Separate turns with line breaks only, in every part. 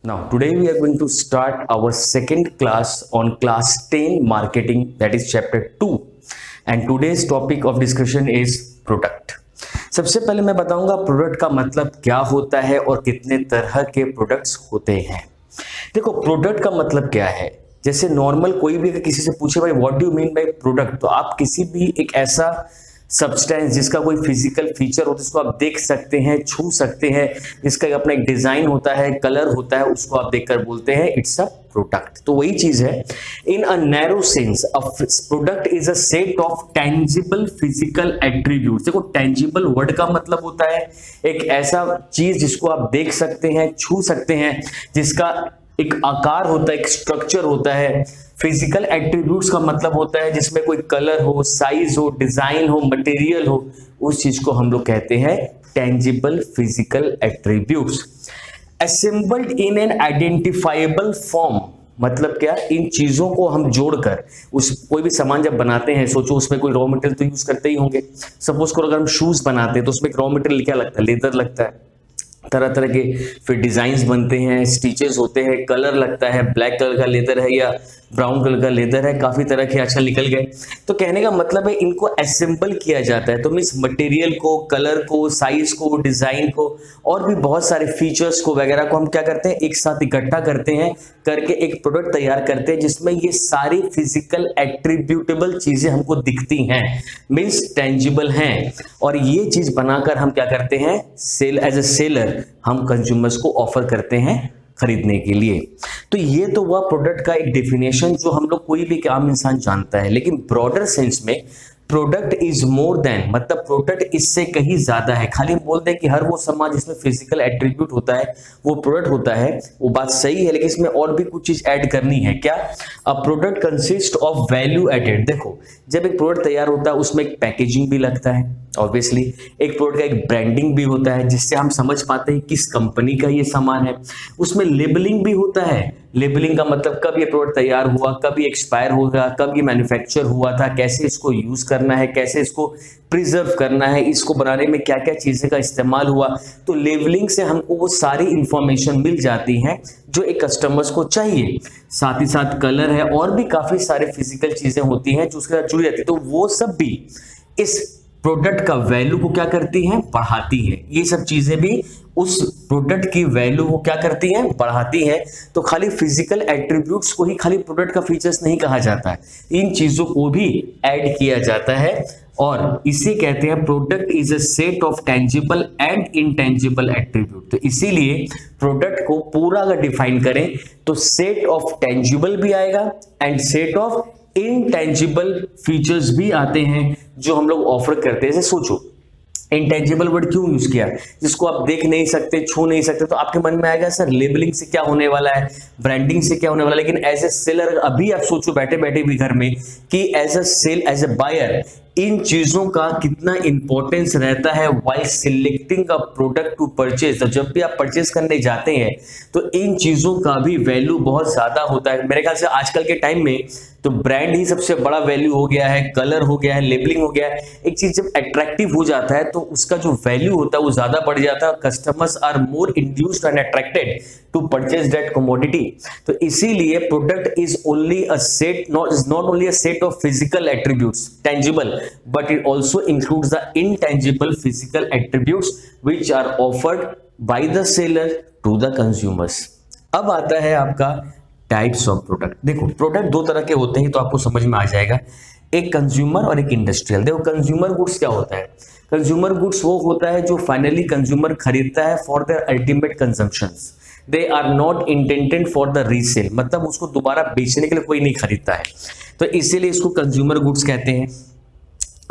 Now, today we are going to start our second class on class 10 marketing, that is chapter 2. And today's topic of discussion is product. सबसे पहले मैं बताऊंगा product का मतलब क्या होता है और कितने तरह के प्रोडक्ट्स होते हैं। देखो, प्रोडक्ट का मतलब क्या है। जैसे नॉर्मल कोई भी अगर किसी से पूछे भाई what do you mean by product, तो आप किसी भी एक ऐसा सब्सटेंस जिसका कोई फिजिकल फीचर होता है, जिसको आप देख सकते हैं, छू सकते हैं, जिसका अपना एक डिजाइन होता है, कलर होता है, उसको आप देखकर बोलते हैं इट्स अ प्रोडक्ट। तो वही चीज है। In a narrow sense a product is a set of tangible physical attributes. देखो, टेंजिबल वर्ड का मतलब होता है एक ऐसा चीज जिसको आप देख सकते हैं, छू सकते हैं, जिसका एक आकार होता है, एक स्ट्रक्चर होता है। फिजिकल एट्रीब्यूट्स का मतलब होता है जिसमें कोई कलर हो, साइज हो, डिजाइन हो, मटेरियल हो, उस चीज को हम लोग कहते हैं tangible physical attributes. Assembled in an identifiable form, मतलब क्या, इन चीजों को हम जोड़कर उस कोई भी सामान जब बनाते हैं, सोचो उसमें कोई रॉ मटेरियल तो यूज करते ही होंगे। सपोज करो अगर हम शूज बनाते हैं तो उसमें रॉ मटेरियल क्या लगता है, लेदर लगता है। तरह तरह के फिर डिजाइन्स बनते हैं, स्टिचेस होते हैं, कलर लगता है, ब्लैक कलर का लेदर है या ब्राउन कलर का लेदर है, काफी तरह के आजकल निकल गए। तो कहने का मतलब है इनको असेंबल किया जाता है। तो मीन्स मटेरियल को, कलर को, साइज को, डिजाइन को और भी बहुत सारे फीचर्स को वगैरह को हम क्या करते हैं, एक साथ इकट्ठा करते हैं, करके एक प्रोडक्ट तैयार करते हैं जिसमें ये सारी फिजिकल एट्रीब्यूटेबल चीजें हमको दिखती हैं, मीन्स टेंजिबल हैं। और ये चीज बनाकर हम क्या करते हैं, सेल एज ए सेलर हम कंज्यूमर्स को ऑफर करते हैं खरीदने के लिए। तो ये तो हुआ प्रोडक्ट का एक डेफिनेशन जो हम लोग कोई भी आम इंसान जानता है। लेकिन ब्रॉडर सेंस में प्रोडक्ट इज मोर देन, मतलब प्रोडक्ट इससे कहीं ज्यादा है। खाली बोलते हैं कि हर वो सामान जिसमें फिजिकल एट्रीब्यूट होता है वो प्रोडक्ट होता है, वो बात सही है, लेकिन इसमें और भी कुछ चीज ऐड करनी है। क्या? A product consist of value added. देखो, जब एक प्रोडक्ट तैयार होता है उसमें एक पैकेजिंग भी लगता है, ऑब्वियसली एक प्रोडक्ट का एक ब्रांडिंग भी होता है जिससे हम समझ पाते हैं किस कंपनी का ये सामान है। उसमें लेबलिंग भी होता है। लेबलिंग का मतलब कब ये प्रोडक्ट तैयार हुआ, कब ये एक्सपायर होगा, कब ये मैन्युफैक्चर हुआ था, कैसे इसको यूज करना है, कैसे इसको प्रिजर्व करना है, इसको बनाने में क्या क्या चीजें का इस्तेमाल हुआ। तो लेबलिंग से हमको वो सारी इंफॉर्मेशन मिल जाती है जो एक कस्टमर्स को चाहिए। साथ ही साथ कलर है और भी काफी सारे फिजिकल चीजें होती हैं जो उसके साथ जुड़ी रहती है। तो वो सब भी इस प्रोडक्ट का वैल्यू को क्या करती हैं, बढ़ाती है। ये सब चीजें भी उस प्रोडक्ट की वैल्यू को क्या करती हैं, बढ़ाती हैं। तो खाली फिजिकल एट्रीब्यूट्स को ही खाली प्रोडक्ट का फीचर्स नहीं कहा जाता है, इन चीजों को भी ऐड किया जाता है और इसे कहते हैं product is a set of tangible and intangible attribute. तो इसीलिए प्रोडक्ट को पूरा अगर डिफाइन करें तो सेट ऑफ टेंजिबल भी आएगा and set of intangible features भी आते हैं जो हम लोग ऑफर करते हैं। जैसे सोचो, इंटेंजिबल वर्ड क्यों यूज किया, जिसको आप देख नहीं सकते, छू नहीं सकते। तो आपके मन में आएगा सर लेबलिंग से क्या होने वाला है, ब्रांडिंग से क्या होने वाला है। लेकिन एज ए सेलर अभी आप सोचो बैठे बैठे भी घर में कि एज ए बायर इन चीजों का कितना इंपॉर्टेंस रहता है while selecting a product to purchase. तो जब भी आप परचेज करने जाते हैं तो इन चीजों का भी वैल्यू बहुत ज्यादा होता है। मेरे ख्याल से आजकल के टाइम में तो ब्रांड ही सबसे बड़ा वैल्यू हो गया है, कलर हो गया है, लेबलिंग हो गया है। एक चीज जब अट्रैक्टिव हो जाता है तो उसका जो वैल्यू होता है वो ज्यादा बढ़ जाता है। Customers are more induced and attracted to purchase that commodity. तो इसीलिए product is only a set, not only a set of physical attributes tangible, but it also includes the intangible physical attributes which are offered by the seller to the consumers। अब आता है आपका types of product. देखो, product दो तरह के होते हैं तो आपको समझ में आ जाएगा, एक कंज्यूमर और एक इंडस्ट्रियल। देखो, कंज्यूमर गुड्स क्या होता है, कंज्यूमर गुड्स वो होता है जो फाइनली कंज्यूमर खरीदता है for their ultimate consumptions. They are not intended for the resale, मतलब उसको दोबारा बेचने के लिए कोई नहीं खरीदता है, तो इसीलिए इसको कंज्यूमर गुड्स कहते हैं।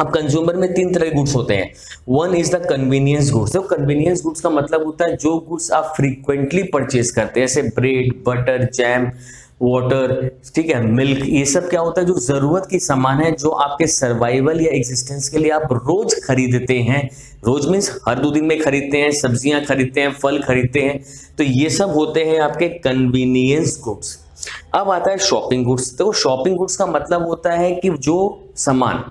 अब कंज्यूमर में तीन तरह के गुड्स होते हैं। One is the convenience goods. तो कन्वीनियंस गुड्स का मतलब होता है जो गुड्स आप फ्रीक्वेंटली परचेज करते हैं, जैसे ब्रेड, बटर, जैम, वाटर, ठीक है, मिल्क। ये सब क्या होता है, जो जरूरत की सामान है जो आपके सर्वाइवल या एग्जिस्टेंस के लिए आप रोज खरीदते हैं। रोज मीन्स हर 2 दिन में खरीदते हैं, सब्जियां खरीदते हैं, फल खरीदते हैं। तो ये सब होते हैं आपके कन्वीनियंस गुड्स। अब आता है शॉपिंग गुड्स। तो शॉपिंग गुड्स का मतलब होता है कि जो सामान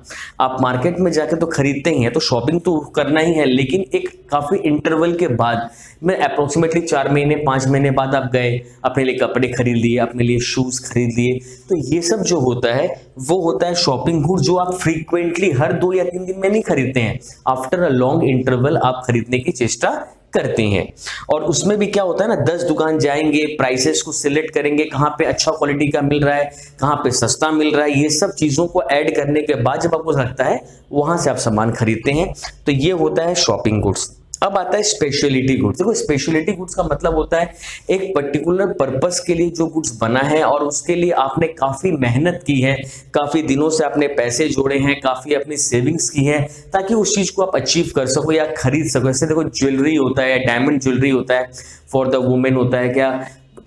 आप मार्केट में जाके तो खरीदते ही हैं, तो शॉपिंग तो करना ही है, लेकिन एक काफी इंटरवल के बाद में अप्रोक्सीमेटली 4 महीने 5 महीने बाद आप गए, अपने लिए कपड़े खरीद लिए, अपने लिए शूज खरीद लिए, तो ये सब जो होता है वो होता है शॉपिंग गुड, जो आप फ्रीक्वेंटली हर 2 या 3 दिन में नहीं खरीदते हैं, आफ्टर अ लॉन्ग इंटरवल आप खरीदने की चेष्टा करते हैं। और उसमें भी क्या होता है ना, 10 दुकान जाएंगे, प्राइसेस को सिलेक्ट करेंगे, कहाँ पे अच्छा क्वालिटी का मिल रहा है, कहाँ पे सस्ता मिल रहा है, ये सब चीजों को ऐड करने के बाद जब आपको लगता है वहां से आप सामान खरीदते हैं, तो ये होता है शॉपिंग गुड्स। अब आता है स्पेशलिटी गुड्स। देखो स्पेशलिटी गुड्स का मतलब होता है एक पर्टिकुलर पर्पस के लिए जो गुड्स बना है और उसके लिए आपने काफी मेहनत की है, काफी दिनों से आपने पैसे जोड़े हैं, काफी अपनी सेविंग्स की है, ताकि उस चीज को आप अचीव कर सको या खरीद सको। जैसे देखो ज्वेलरी होता है, डायमंड ज्वेलरी होता है, फॉर द वुमेन होता है, क्या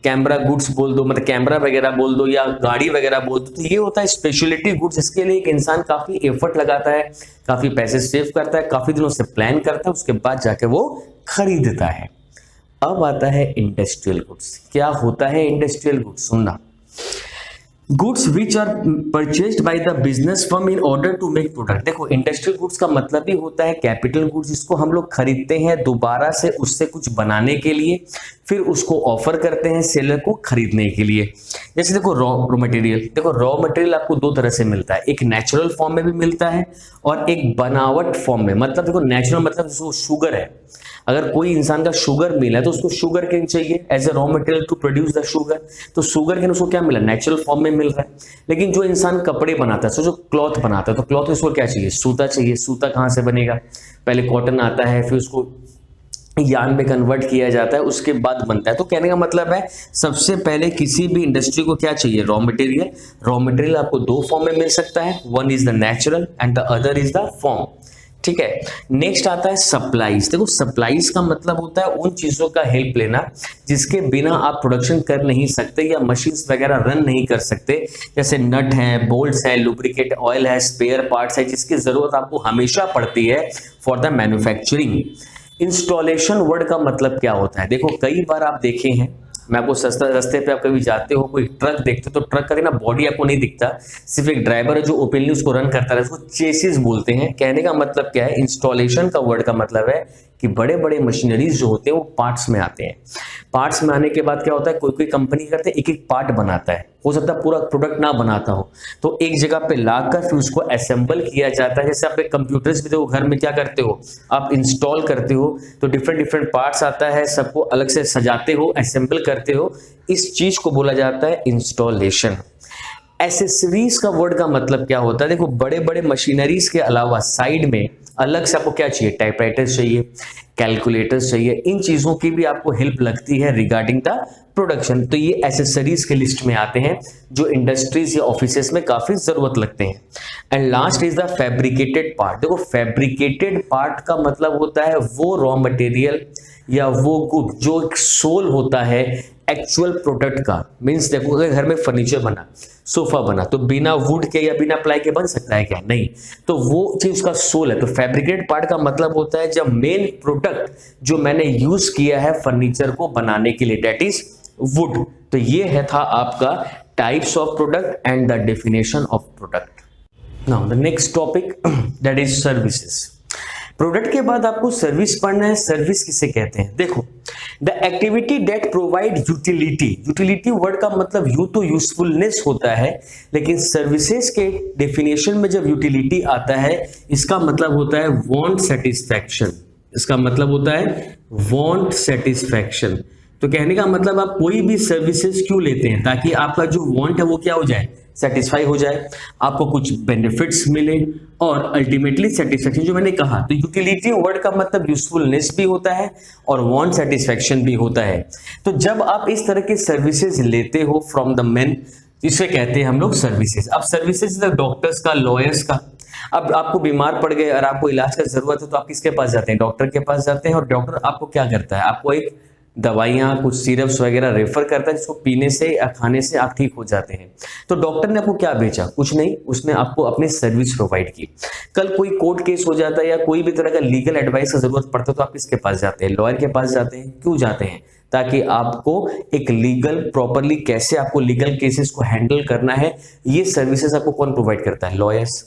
कैमरा गुड्स बोल दो, मतलब कैमरा वगैरह बोल दो, या गाड़ी वगैरह बोल दो, तो ये होता है स्पेशलिटी गुड्स। इसके लिए एक इंसान काफी एफर्ट लगाता है, काफी पैसे सेव करता है, काफी दिनों से प्लान करता है, उसके बाद जाके वो खरीदता है। अब आता है इंडस्ट्रियल गुड्स। क्या होता है इंडस्ट्रियल गुड्स? सुनना, goods which are purchased by the business firm in order to make product. देखो इंडस्ट्रियल गुड्स का मतलब भी होता है कैपिटल गुड्स, जिसको हम लोग खरीदते हैं दोबारा से उससे कुछ बनाने के लिए, फिर उसको ऑफर करते हैं सेलर को खरीदने के लिए। जैसे देखो रॉ मटेरियल, देखो रॉ मटेरियल आपको 2 तरह से मिलता है, एक नेचुरल फॉर्म में भी मिलता है और एक बनावट फॉर्म में। मतलब देखो नेचुरल मतलब जो शुगर है, अगर कोई इंसान का शुगर मिला है तो उसको शुगर केन चाहिए as a raw material to produce the sugar, तो शुगर केन उसको क्या मिला, नेचुरल फॉर्म में मिल रहा है। लेकिन जो इंसान कपड़े बनाता है, सो जो क्लॉथ बनाता है, तो क्लॉथ उसको क्या चाहिए, सूता चाहिए। सूता कहाँ से बनेगा, पहले कॉटन आता है, फिर उसको यार्न में कन्वर्ट किया जाता है, उसके बाद बनता है। तो कहने का मतलब है सबसे पहले किसी भी इंडस्ट्री को क्या चाहिए, रॉ मटेरियल। रॉ मटेरियल आपको 2 फॉर्म में मिल सकता है, one is the natural and the other is the form. ठीक है, नेक्स्ट आता है सप्लाईज। देखो सप्लाईज का मतलब होता है उन चीजों का हेल्प लेना जिसके बिना आप प्रोडक्शन कर नहीं सकते या मशीन्स वगैरह रन नहीं कर सकते। जैसे नट है, बोल्ट्स है, लुब्रिकेट ऑयल है, स्पेयर पार्ट्स है, जिसकी जरूरत आपको हमेशा पड़ती है for the manufacturing. Installation word का मतलब क्या होता है? देखो कई बार आप देखे हैं, मैं आपको सस्ता रास्ते पे आप कभी जाते हो, कोई ट्रक देखते हो, तो ट्रक का ना बॉडी आपको नहीं दिखता, सिर्फ एक ड्राइवर है जो ओपनली उसको रन करता है, उसको चेसिस बोलते हैं। कहने का मतलब क्या है, इंस्टॉलेशन का वर्ड का मतलब है कि बड़े बड़े मशीनरीज जो होते हैं वो पार्ट्स में आते हैं। पार्ट्स में आने के बाद क्या होता है, कोई कोई कंपनी करते हैं एक एक पार्ट बनाता है, हो सकता है पूरा प्रोडक्ट ना बनाता हो, तो एक जगह पे लाकर फिर उसको असेंबल किया जाता है। जैसे आप कंप्यूटर्स भी देखो घर में क्या करते हो, आप इंस्टॉल करते हो तो डिफरेंट डिफरेंट पार्ट्स आता है, सबको अलग से सजाते हो, असेंबल करते हो, इस चीज को बोला जाता है इंस्टॉलेशन। एसेसरीज का वर्ड का मतलब क्या होता है? देखो बड़े बड़े मशीनरीज के अलावा साइड में अलग से आपको क्या चाहिए, टाइपराइटर्स चाहिए, कैलकुलेटर्स चाहिए, इन चीजों की भी आपको हेल्प लगती है रिगार्डिंग द प्रोडक्शन। तो ये एसेसरीज के लिस्ट में आते हैं जो इंडस्ट्रीज या ऑफिसेस में काफी जरूरत लगते हैं। And last is the fabricated part. देखो फैब्रिकेटेड पार्ट का मतलब होता है वो रॉ मटेरियल या वो गुड जो एक सोल होता है एक्चुअल प्रोडक्ट का। मींस देखो अगर घर में फर्नीचर बना, सोफा बना, तो बिना वुड के या बिना प्लाई के बन सकता है क्या? नहीं, तो वो चीज उसका सोल है। तो फैब्रिकेटेड पार्ट का मतलब होता है जब मेन प्रोडक्ट जो मैंने यूज किया है फर्नीचर को बनाने के लिए, दैट इज वुड। तो ये है था आपका types of product and the definition of product. Now the next topic that is services. Product के बाद आपको सर्विस पढ़ना है। सर्विस किसे कहते हैं? देखो the activity that provide utility. Utility word का मतलब यू तो यूजफुलनेस होता है, लेकिन सर्विसेज के डेफिनेशन में जब यूटिलिटी आता है इसका मतलब होता है वांट सेटिस्फैक्शन। इसका मतलब होता है वांट सेटिस्फैक्शन। तो कहने का मतलब आप कोई भी सर्विसेज क्यों लेते हैं? ताकि आपका जो वांट है वो क्या हो जाए, सेटिस्फाई हो जाए, आपको कुछ बेनिफिट्स मिले और अल्टीमेटली सेटिस्फैक्शन। जो मैंने कहा, तो यूटिलिटी वर्ड का मतलब यूजफुलनेस भी होता है और वांट सेटिस्फैक्शन भी होता है। तो जब आप इस तरह के सर्विसेज लेते हो फ्रॉम द मैन, इसे कहते हैं हम लोग सर्विसेज। अब सर्विसेज डॉक्टर्स का, लॉयर्स का। अब आपको बीमार पड़ गए और आपको इलाज का जरूरत है तो आप किसके पास जाते हैं? डॉक्टर के पास जाते हैं। और डॉक्टर आपको क्या करता है? आपको एक दवाइयाँ, कुछ सिरप्स वगैरह रेफर करता है जिसको पीने से या खाने से आप ठीक हो जाते हैं। तो डॉक्टर ने आपको क्या बेचा? कुछ नहीं, उसने आपको अपनी सर्विस प्रोवाइड की। कल कोई कोर्ट केस हो जाता है या कोई भी तरह का लीगल एडवाइस का जरूरत पड़ता है तो आप किसके पास जाते हैं? लॉयर के पास जाते हैं। क्यों जाते हैं? ताकि आपको एक लीगल प्रॉपरली कैसे आपको लीगल केसेस को हैंडल करना है, ये सर्विसेज आपको कौन प्रोवाइड करता है? लॉयर्स।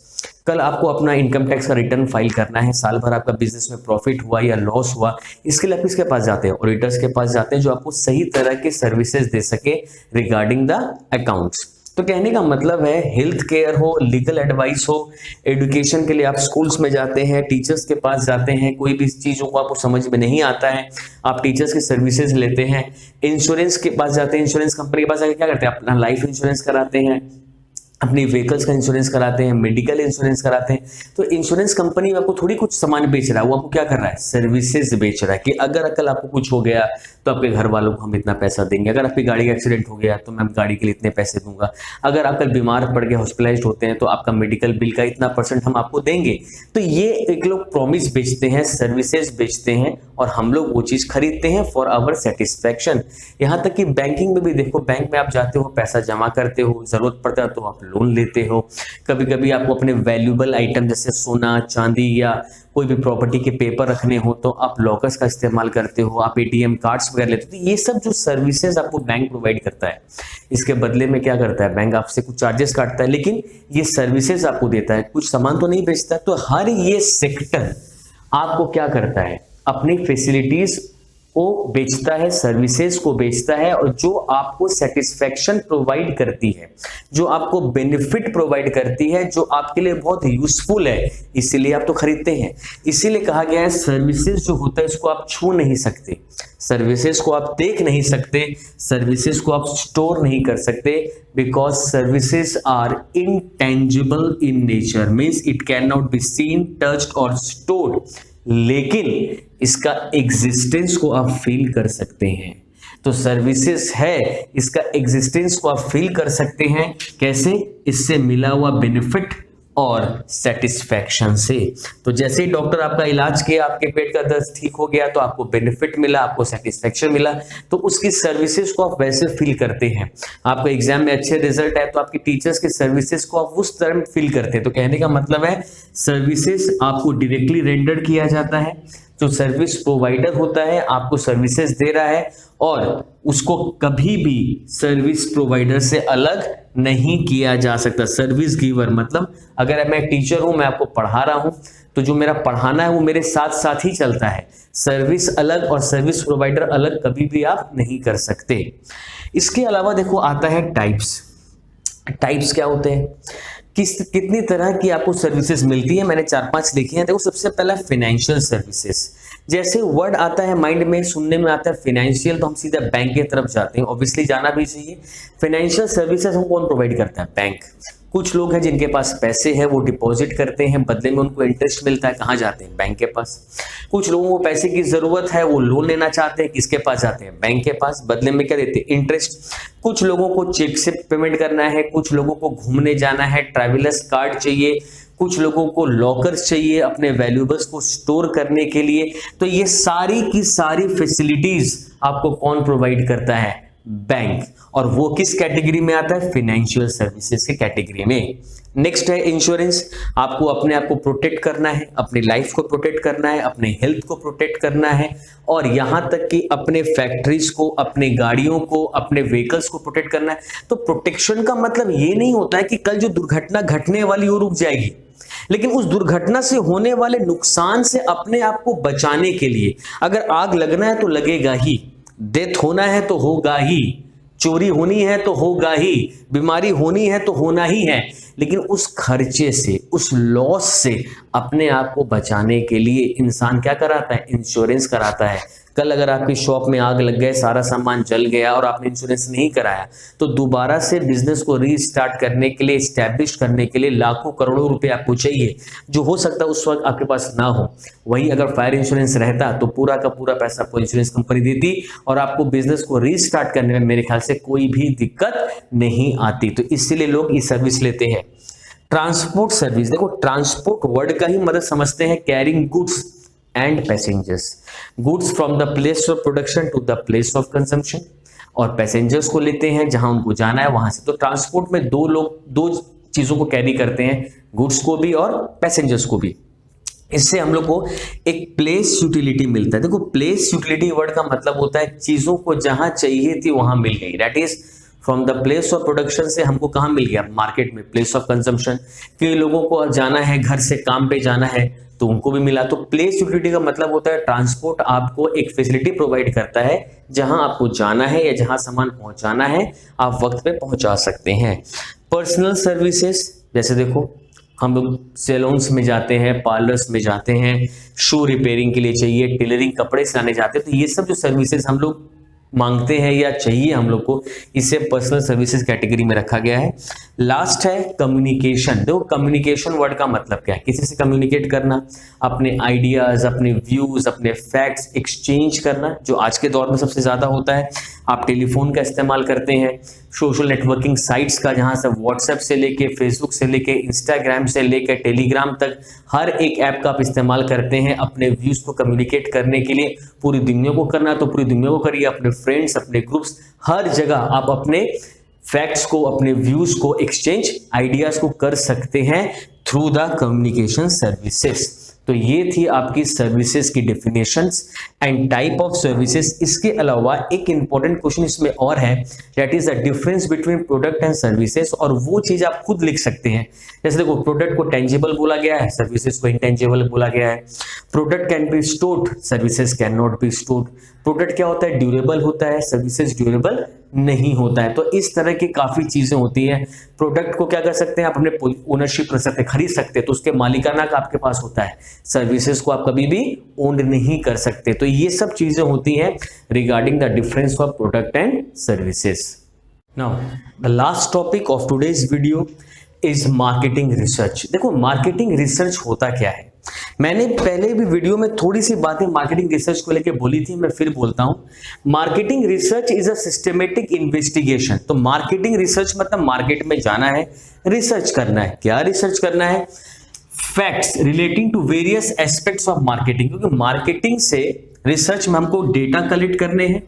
कल आपको अपना इनकम टैक्स का रिटर्न फाइल करना है, साल भर आपका बिजनेस में प्रॉफिट हुआ या लॉस हुआ, इसके लिए आप किसके पास जाते हैं? ऑडिटर्स के पास जाते हैं, जो आपको सही तरह के सर्विसेज दे सके रिगार्डिंग द अकाउंट्स। तो कहने का मतलब है हेल्थ केयर हो, लीगल एडवाइस हो, एजुकेशन के लिए आप स्कूल्स में जाते हैं, टीचर्स के पास जाते हैं, कोई भी चीज़ों को आपको समझ में नहीं आता है आप टीचर्स की सर्विसेज लेते हैं, इंश्योरेंस के पास जाते हैं, इंश्योरेंस कंपनी के पास जाकर क्या करते हैं? अपना लाइफ इंश्योरेंस कराते हैं, अपनी व्हीकल्स का इंश्योरेंस कराते हैं, मेडिकल इंश्योरेंस कराते हैं। तो इंश्योरेंस कंपनी आपको थोड़ी कुछ सामान बेच रहा है, वो आपको क्या कर रहा है? सर्विसेज बेच रहा है कि अगर कल आपको कुछ हो गया तो आपके घर वालों को हम इतना पैसा देंगे, अगर आपकी गाड़ी का एक्सीडेंट हो गया तो मैं गाड़ी के लिए इतने पैसे दूंगा, अगर आप कल बीमार पड़ गए, हॉस्पिटलाइज्ड होते हैं तो आपका मेडिकल बिल का इतना % हम आपको देंगे। तो ये एक लोग प्रॉमिस बेचते हैं, सर्विसेज बेचते हैं और हम लोग वो चीज खरीदते हैं फॉर आवर सेटिस्फैक्शन। यहाँ तक कि बैंकिंग में भी देखो, बैंक में आप जाते हो, पैसा जमा करते हो, जरूरत पड़ता है तो आप लोन लेते हो, कभी कभी आपको अपने वैल्यूएबल आइटम जैसे सोना चांदी या कोई भी प्रॉपर्टी के पेपर रखने हो तो आप लॉकर्स का इस्तेमाल करते हो, आप एटीएम कार्ड्स वगैरह लेते हो। तो ये सब जो सर्विसेज आपको बैंक प्रोवाइड करता है, इसके बदले में क्या करता है? बैंक आपसे कुछ चार्जेस काटता है, लेकिन ये सर्विसेज आपको देता है, कुछ सामान तो नहीं बेचता। तो हर ये सेक्टर आपको क्या करता है? अपनी फैसिलिटीज को बेचता है, सर्विसेज को बेचता है, और जो आपको सेटिस्फैक्शन प्रोवाइड करती है, जो आपको बेनिफिट प्रोवाइड करती है, जो आपके लिए बहुत यूजफुल है, इसीलिए आप तो खरीदते हैं। इसीलिए कहा गया है सर्विसेज जो होता है इसको आप छू नहीं सकते, सर्विसेज को आप देख नहीं सकते, सर्विसेज को आप स्टोर नहीं कर सकते, because services are intangible in nature, means it can not be seen, touched और स्टोर्ड, लेकिन इसका एग्जिस्टेंस को आप फील कर सकते हैं। तो सर्विसेज है, इसका एग्जिस्टेंस को आप फील कर सकते हैं। कैसे? इससे मिला हुआ बेनिफिट और सेटिस्फैक्शन से। तो जैसे ही डॉक्टर आपका इलाज किया, आपके पेट का दर्द ठीक हो गया, तो आपको बेनिफिट मिला, आपको सेटिस्फैक्शन मिला, तो उसकी सर्विसेज को आप वैसे फील करते हैं। आपका एग्जाम में अच्छे रिजल्ट है तो आपकी टीचर्स की सर्विसेज को आप उस तरह फील करते हैं। तो कहने का मतलब है सर्विसेज आपको डायरेक्टली रेंडर किया जाता है, जो सर्विस प्रोवाइडर होता है आपको सर्विसेज दे रहा है और उसको कभी भी सर्विस प्रोवाइडर से अलग नहीं किया जा सकता। सर्विस गिवर मतलब अगर मैं टीचर हूं, मैं आपको पढ़ा रहा हूं, तो जो मेरा पढ़ाना है वो मेरे साथ साथ ही चलता है। सर्विस अलग और सर्विस प्रोवाइडर अलग कभी भी आप नहीं कर सकते। इसके अलावा देखो आता है टाइप्स। टाइप्स क्या होते हैं? कितनी तरह की आपको सर्विसेज मिलती है, मैंने 4-5 लिखी हैं। देखो सबसे पहला फाइनेंशियल सर्विसेज। जैसे वर्ड आता है माइंड में, सुनने में आता है फाइनेंशियल, तो हम सीधा बैंक की तरफ जाते हैं, ऑब्वियसली जाना भी चाहिए। फाइनेंशियल सर्विसेज हम कौन प्रोवाइड करता है? बैंक। कुछ लोग हैं जिनके पास पैसे हैं, वो डिपॉजिट करते हैं, बदले में उनको इंटरेस्ट मिलता है, कहाँ जाते हैं? बैंक के पास। कुछ लोगों को पैसे की जरूरत है, वो लोन लेना चाहते हैं, किसके पास जाते हैं? बैंक के पास। बदले में क्या देते हैं? इंटरेस्ट। कुछ लोगों को चेक से पेमेंट करना है, कुछ लोगों को घूमने जाना है, ट्रैवलर्स कार्ड चाहिए, कुछ लोगों को लॉकर्स चाहिए अपने वैल्यूएबल्स को स्टोर करने के लिए। तो ये सारी की सारी फैसिलिटीज आपको कौन प्रोवाइड करता है? बैंक। और वो किस कैटेगरी में आता है? फाइनेंशियल सर्विसेज के कैटेगरी में। नेक्स्ट है इंश्योरेंस। आपको अपने आप को प्रोटेक्ट करना है, अपनी लाइफ को प्रोटेक्ट करना है, अपने हेल्थ को प्रोटेक्ट करना है, और यहां तक कि अपने फैक्ट्रीज को, अपने गाड़ियों को, अपने व्हीकल्स को प्रोटेक्ट करना है। तो प्रोटेक्शन का मतलब ये नहीं होता है कि कल जो दुर्घटना घटने वाली वो रुक जाएगी, लेकिन उस दुर्घटना से होने वाले नुकसान से अपने आप को बचाने के लिए, अगर आग लगना है तो लगेगा ही, डेथ होना है तो होगा ही, चोरी होनी है तो होगा ही, बीमारी होनी है तो होना ही है, लेकिन उस खर्चे से, उस लॉस से अपने आप को बचाने के लिए इंसान क्या कराता है? इंश्योरेंस कराता है। कल अगर आपकी शॉप में आग लग गए, सारा सामान जल गया और आपने इंश्योरेंस नहीं कराया, तो दोबारा से बिजनेस को रीस्टार्ट करने के लिए, एस्टैब्लिश करने के लिए लाखों करोड़ों रुपए आपको चाहिए, जो हो सकता है उस वक्त आपके पास ना हो। वही अगर फायर इंश्योरेंस रहता तो पूरा का पूरा पैसा आपको इंश्योरेंस कंपनी देती और आपको बिजनेस को रीस्टार्ट करने में मेरे ख्याल से कोई भी दिक्कत नहीं आती। तो इसीलिए लोग ये सर्विस लेते हैं। Transport service. देखो ट्रांसपोर्ट वर्ड का ही मतलब समझते हैं carrying goods and passengers, goods from the place of production to the place of consumption, और पैसेंजर्स को लेते हैं जहां उनको जाना है वहां से। तो ट्रांसपोर्ट में दो चीजों को कैरी करते हैं, गुड्स को भी और पैसेंजर्स को भी। इससे हम लोग को एक प्लेस यूटिलिटी मिलता है। देखो प्लेस यूटिलिटी वर्ड का मतलब होता है चीजों को जहां चाहिए थी वहां मिल गई, that is from the place of production से हमको कहाँ मिल गया, मार्केट में। प्लेस ऑफ कंजम्पशन, कई लोगों को जाना है, घर से काम पे जाना है तो उनको भी मिला। तो प्लेस यूटिलिटी का मतलब होता है ट्रांसपोर्ट आपको एक फैसिलिटी प्रोवाइड करता है, जहां आपको जाना है या जहां सामान पहुंचाना है आप वक्त पे पहुंचा सकते हैं। पर्सनल सर्विसेज, जैसे देखो हम लोग सैलून्स में जाते हैं, पार्लर्स में जाते हैं, शू रिपेयरिंग के लिए चाहिए, टेलरिंग, कपड़े सिलाने जाते हैं, तो ये सब जो सर्विसेज हम लोग मांगते हैं या चाहिए हम लोग को, इसे पर्सनल सर्विसेज कैटेगरी में रखा गया है। लास्ट है कम्युनिकेशन। देखो कम्युनिकेशन वर्ड का मतलब क्या है, किसी से कम्युनिकेट करना, अपने आइडियाज, अपने व्यूज, अपने फैक्ट्स एक्सचेंज करना, जो आज के दौर में सबसे ज्यादा होता है। आप टेलीफोन का इस्तेमाल करते हैं, सोशल नेटवर्किंग साइट्स का, जहां से व्हाट्सएप से लेके, फेसबुक से लेके, इंस्टाग्राम से लेके टेलीग्राम तक हर एक ऐप का आप इस्तेमाल करते हैं अपने व्यूज को कम्युनिकेट करने के लिए। पूरी दुनिया को करना तो पूरी दुनिया को करिए, अपने फ्रेंड्स, अपने ग्रुप्स, हर जगह आप अपने फैक्ट्स को, अपने व्यूज को एक्सचेंज, आइडियाज को कर सकते हैं थ्रू द कम्युनिकेशन सर्विसेज। तो ये थी आपकी सर्विसेज की definitions and type of services. इसके अलावा एक इंपॉर्टेंट क्वेश्चन इसमें और है, that is the difference between product and services, और वो चीज आप खुद लिख सकते हैं। जैसे देखो प्रोडक्ट को टेंजिबल बोला गया है, सर्विसेज को इंटेंजिबल बोला गया है। Product can be stored, services can not be stored. Product क्या होता है, ड्यूरेबल होता है, सर्विसेज ड्यूरेबल नहीं होता है। तो इस तरह की काफी चीजें होती हैं। प्रोडक्ट को क्या कर सकते हैं, आप अपने ओनरशिप कर सकते हैं, खरीद सकते हैं, तो उसके मालिकाना का आपके पास होता है। सर्विसेज को आप कभी भी ओन नहीं कर सकते। तो ये सब चीजें होती हैं regarding the difference of product and services. Now the last topic of today's video is marketing research. देखो मार्केटिंग रिसर्च होता क्या है, मैंने पहले भी वीडियो में थोड़ी सी बातें मार्केटिंग रिसर्च को लेकर बोली थी, मैं फिर बोलता हूं। Marketing research is a systematic investigation. तो मार्केटिंग रिसर्च मतलब मार्केट में जाना है, रिसर्च करना है। क्या रिसर्च करना है, facts relating to various aspects of marketing. क्योंकि मार्केटिंग से रिसर्च में हमको डेटा कलेक्ट करने हैं,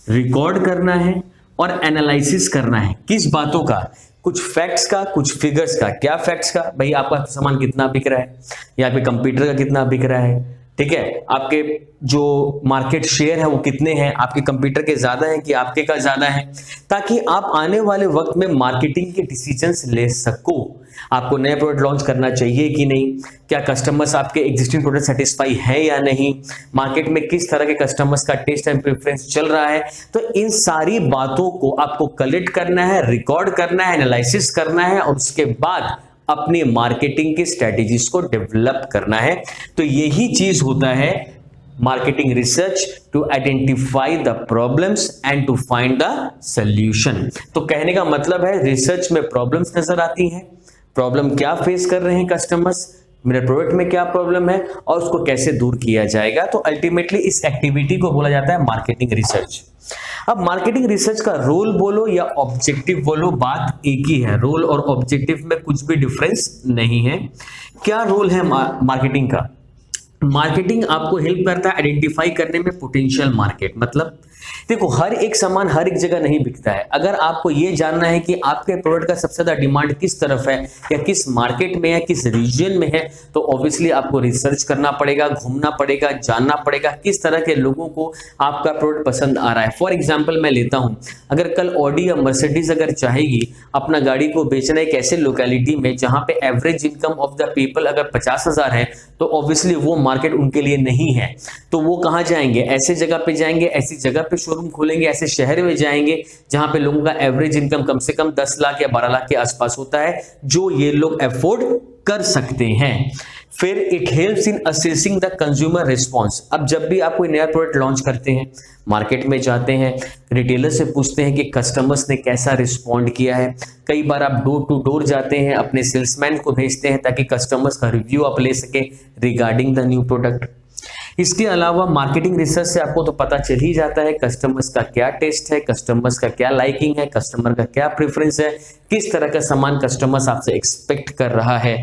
रिकॉर्ड करना है और एनालिसिस करना है। किस बातों का, कुछ फैक्ट्स का, कुछ फिगर्स का। क्या फैक्ट्स का, भाई आपका सामान कितना बिक रहा है, या आपके कंप्यूटर का कितना बिक रहा है, ठीक है, आपके जो मार्केट शेयर है वो कितने हैं, आपके कंप्यूटर के ज्यादा है कि आपके का ज्यादा है, ताकि आप आने वाले वक्त में मार्केटिंग के डिसीजंस ले सको। आपको नया प्रोडक्ट लॉन्च करना चाहिए कि नहीं, क्या कस्टमर्स आपके एग्जिस्टिंग प्रोडक्ट सेटिस्फाई है या नहीं, मार्केट में किस तरह के कस्टमर्स का टेस्ट एंड प्रेफरेंस चल रहा है। तो इन सारी बातों को आपको कलेक्ट करना है, रिकॉर्ड करना है, एनालिसिस करना है और उसके बाद अपनी मार्केटिंग की स्ट्रेटेजीज को डेवलप करना है। तो यही चीज होता है marketing research, to identify the problems and to find the solution. तो कहने का मतलब है रिसर्च में प्रॉब्लम्स नजर आती हैं, प्रॉब्लम क्या फेस कर रहे हैं कस्टमर्स, मेरे प्रोडक्ट में क्या प्रॉब्लम है और उसको कैसे दूर किया जाएगा। तो अल्टीमेटली इस एक्टिविटी को बोला जाता है मार्केटिंग रिसर्च। अब मार्केटिंग रिसर्च का रोल बोलो या ऑब्जेक्टिव बोलो, बात एक ही है। रोल और ऑब्जेक्टिव में कुछ भी डिफरेंस नहीं है। क्या रोल है मार्केटिंग का, मार्केटिंग आपको हेल्प करता है आइडेंटिफाई करने में पोटेंशियल मार्केट। मतलब देखो हर एक सामान हर एक जगह नहीं बिकता है। अगर आपको ये जानना है कि आपके प्रोडक्ट का सबसे ज्यादा डिमांड किस तरफ है या किस मार्केट में है, किस रीजन में है, तो ऑब्वियसली आपको रिसर्च करना पड़ेगा, घूमना पड़ेगा, जानना पड़ेगा किस तरह के लोगों को आपका प्रोडक्ट पसंद आ रहा है। फॉर एग्जाम्पल मैं लेता हूं, अगर कल ऑडी या मर्सिडीज अगर चाहेगी अपना गाड़ी को बेचना एक ऐसे लोकेलिटी में जहां पे average income of the people अगर 50,000 है, तो ऑब्वियसली वो मार्केट उनके लिए नहीं है। तो वो कहां जाएंगे, ऐसे जगह पे जाएंगे, ऐसी जगह पे शोरूम खोलेंगे, ऐसे शहर में जाएंगे जहां पे लोगों का एवरेज इनकम कम से कम 10 लाख या 12 लाख के आसपास होता है, जो ये लोग अफोर्ड कर सकते हैं। फिर it helps in assessing the consumer response. अब जब भी आप कोई नया प्रोडक्ट लॉन्च करते हैं, मार्केट में जाते हैं, रिटेलर से पूछते हैं कि कस्टमर्स ने कैसा रिस्पॉन्ड किया है। कई बार आप डोर टू डोर जाते हैं, अपने सेल्समैन को भेजते हैं ताकि कस्टमर्स का रिव्यू आप ले सके रिगार्डिंग द न्यू प्रोडक्ट। इसके अलावा मार्केटिंग रिसर्च से आपको तो पता चल ही जाता है कस्टमर्स का क्या टेस्ट है, कस्टमर्स का क्या लाइकिंग है, कस्टमर का क्या प्रेफरेंस है, किस तरह का सामान कस्टमर्स आपसे एक्सपेक्ट कर रहा है।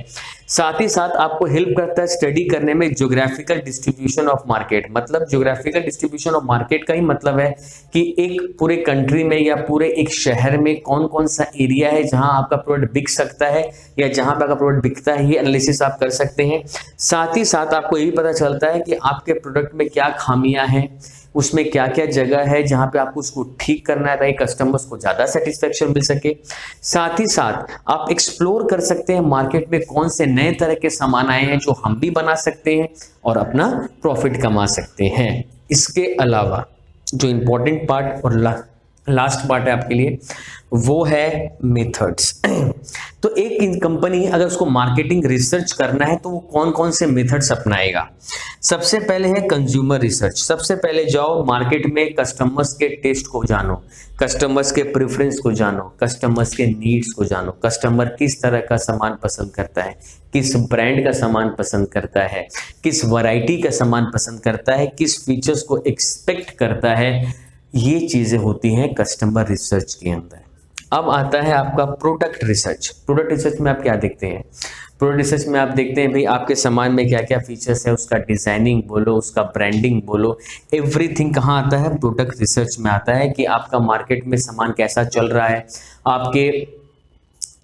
साथ ही साथ आपको हेल्प करता है स्टडी करने में ज्योग्राफिकल डिस्ट्रीब्यूशन ऑफ मार्केट। मतलब ज्योग्राफिकल डिस्ट्रीब्यूशन ऑफ मार्केट का ही मतलब है कि एक पूरे कंट्री में या पूरे एक शहर में कौन कौन सा एरिया है जहां आपका प्रोडक्ट बिक सकता है या जहां पे आपका प्रोडक्ट बिकता है, ये एनालिसिस आप कर सकते हैं। साथ ही साथ आपको ये भी पता चलता है कि आपके प्रोडक्ट में क्या खामियां हैं, उसमें क्या क्या जगह है जहां पे आपको उसको ठीक करना है ताकि कस्टमर्स को ज़्यादा सेटिस्फेक्शन मिल सके। साथ ही साथ आप एक्सप्लोर कर सकते हैं मार्केट में कौन से नए तरह के सामान आए हैं जो हम भी बना सकते हैं और अपना प्रॉफिट कमा सकते हैं। इसके अलावा जो इंपॉर्टेंट पार्ट और लास्ट पार्ट है आपके लिए वो है मेथड्स। तो एक कंपनी अगर उसको मार्केटिंग रिसर्च करना है तो वो कौन कौन से मेथड्स अपनाएगा। सबसे पहले है कंज्यूमर रिसर्च। सबसे पहले जाओ मार्केट में, कस्टमर्स के टेस्ट को जानो, कस्टमर्स के प्रेफरेंस को जानो, कस्टमर्स के नीड्स को जानो, कस्टमर किस तरह का सामान पसंद करता है, किस ब्रांड का सामान पसंद करता है, किस वैरायटी का सामान पसंद करता है, किस फीचर्स को एक्सपेक्ट करता है। ये चीजें होती हैं कस्टमर रिसर्च के अंदर। अब आता है आपका प्रोडक्ट रिसर्च। प्रोडक्ट रिसर्च में आप क्या देखते हैं? प्रोडक्ट रिसर्च में आप देखते हैं भाई आपके सामान में क्या क्या फीचर्स है, उसका डिजाइनिंग बोलो, उसका ब्रांडिंग बोलो, एवरीथिंग कहाँ आता है? प्रोडक्ट रिसर्च में आता है कि आपका मार्केट में सामान कैसा चल रहा है, आपके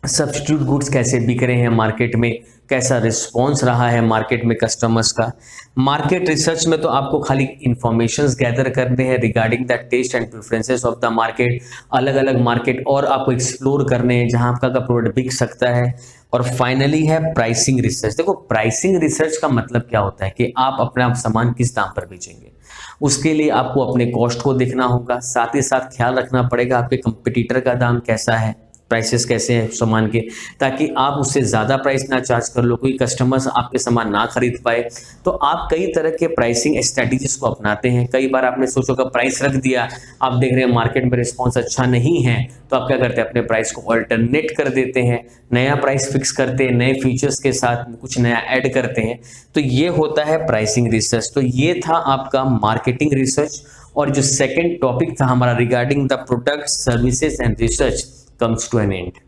सब्स्टिट्यूट गुड्स कैसे बिक रहे हैं मार्केट में, कैसा रिस्पॉन्स रहा है मार्केट में कस्टमर्स का। मार्केट रिसर्च में तो आपको खाली इंफॉर्मेशंस गैदर करने हैं regarding the taste and preferences of the market, अलग अलग मार्केट और आपको एक्सप्लोर करने हैं जहां आपका प्रोडक्ट बिक सकता है। और फाइनली है प्राइसिंग रिसर्च। देखो प्राइसिंग रिसर्च का मतलब क्या होता है कि आप अपना सामान किस दाम पर बेचेंगे, उसके लिए आपको अपने कॉस्ट को देखना होगा, साथ ही साथ ख्याल रखना पड़ेगा आपके कंपटीटर का दाम कैसा है, प्राइसेस कैसे हैं सामान के, ताकि आप उससे ज़्यादा प्राइस ना चार्ज कर लो, कोई कस्टमर्स आपके सामान ना खरीद पाए। तो आप कई तरह के प्राइसिंग स्ट्रेटजीज को अपनाते हैं। कई बार आपने सोचो का प्राइस रख दिया, आप देख रहे हैं मार्केट में रिस्पॉन्स अच्छा नहीं है, तो आप क्या करते हैं? अपने प्राइस को अल्टरनेट कर देते हैं, नया प्राइस फिक्स करते हैं, नए फीचर्स के साथ कुछ नया ऐड करते हैं। तो ये होता है प्राइसिंग रिसर्च। तो ये था आपका मार्केटिंग रिसर्च। और जो सेकेंड टॉपिक था हमारा regarding the product services and research comes to an end.